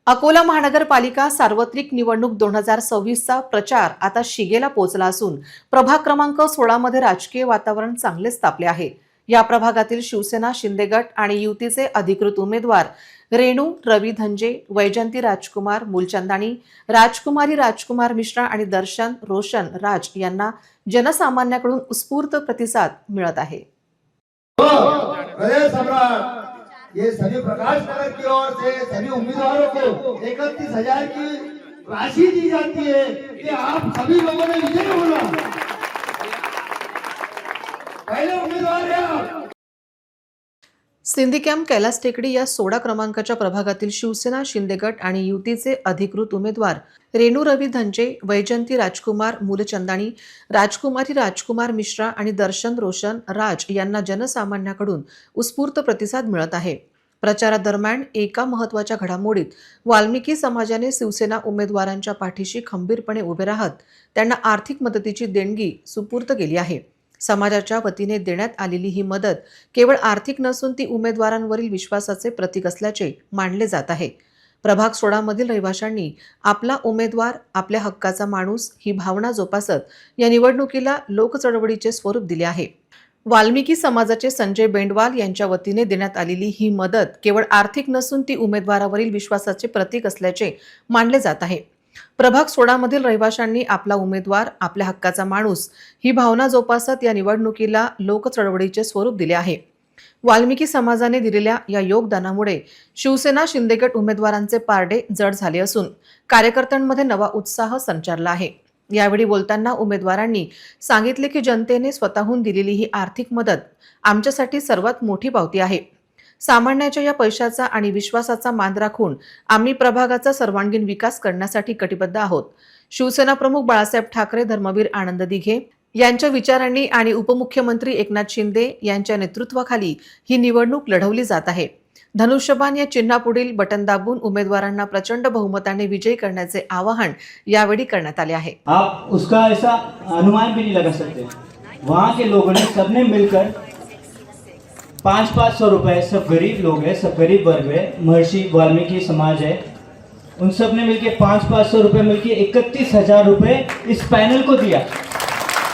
अकोला महानगरपालिका सार्वत्रिक निवडणूक 2026चा प्रचार आता शिगेला पोहोचला असून प्रभाग क्रमांक 16 मध्ये राजकीय वातावरण चांगलेच तापले आहे। या प्रभागातील शिवसेना शिंदे गट आणि युतीचे अधिकृत उमेदवार रेणू रवी धंजे, वैजंती राजकुमार मूलचंदानी, राजकुमारी राजकुमार मिश्रा आणि दर्शन रोशन राज यांना जनसामान्यांकडून उत्स्फूर्त प्रतिसाद मिळत आहे। ये सभी प्रकाश नगर की ओर से सभी उम्मीदवारों को 31,000 की राशि दी जाती है कि आप सभी लोगों ने विजय होना। पहले उम्मीदवार है आप। सिंदीकॅम्प कैलास टेकडी या 16 क्रमांकाच्या प्रभागातील शिवसेना शिंदे गट आणि युतीचे अधिकृत उमेदवार रेणू रवी धंजे, वैजंती राजकुमार मूलचंदानी, राजकुमारी राजकुमार मिश्रा आणि दर्शन रोशन राज यांना जनसामान्यांकडून उत्स्फूर्त प्रतिसाद मिळत आहे। प्रचारादरम्यान एका महत्त्वाच्या घडामोडीत वाल्मिकी समाजाने शिवसेना उमेदवारांच्या पाठीशी खंबीरपणे उभे राहत त्यांना आर्थिक मदतीची देणगी सुपूर्द केली आहे। समाजाच्या वतीने देण्यात आलेली ही मदत केवळ आर्थिक नसून ती उमेदवारांवरील विश्वासाचे प्रतीक असल्याचे मानले जात आहे। प्रभाग 16 मधील रहिवाशांनी आपला उमेदवार, आपल्या हक्काचा माणूस ही भावना जोपासत या निवडणुकीला लोकचळवळीचे स्वरूप दिले आहे। वाल्मिकी समाजाचे संजय बेंडवाल यांच्या वतीने देण्यात आलेली ही मदत केवळ आर्थिक नसून ती उमेदवारावरील विश्वासाचे प्रतीक असल्याचे मानले जात आहे। प्रभाग 16 मधील रहिवाशांनी आपला उमेदवार, आपल्या हक्काचा माणूस ही भावना जोपासत या निवडणुकीला लोकचळवळीचे स्वरूप दिले आहे। वाल्मिकी समाजाने दिलेल्या या योगदानामुळे शिवसेना शिंदे गट उमेदवारांचे पारडे जड झाले असून कार्यकर्त्यांमध्ये नवा उत्साह संचारला आहे। यावेळी बोलताना उमेदवारांनी सांगितले की जनतेने स्वतःहून दिलेली ही आर्थिक मदत आमच्यासाठी सर्वात मोठी पावती आहे। सामान्याच्या या पैशाचा आणि विश्वासाचा मान राखून आम्ही प्रभागाचा सर्वांगीण विकास करण्यासाठी कटिबद्ध आहोत। शिवसेना प्रमुख बाळासाहेब ठाकरे, धर्मवीर आनंद दिघे यांच्या विचारांनी आणि उपमुख्यमंत्री एकनाथ शिंदे यांच्या नेतृत्वाखाली ही निवडणूक लढवली जात आहे। धनुष्यबाण या चिन्हापुढील बटन दाबून उमेदवारांना प्रचंड बहुमताने विजयी करण्याचे आवाहन यावेळी करण्यात आले आहे। आप उसका ऐसा अनुमान भी नहीं लगा सकते। वहाँ के लोगों ने सबने मिलकर 500 रुपए, सब गरीब लोग हैं, सब गरीब वर्ग है, महर्षि वाल्मीकि समाज है, उन सब ने मिलकर 500 रुपए मिलकर 31,000 रुपए इस पैनल को दिया।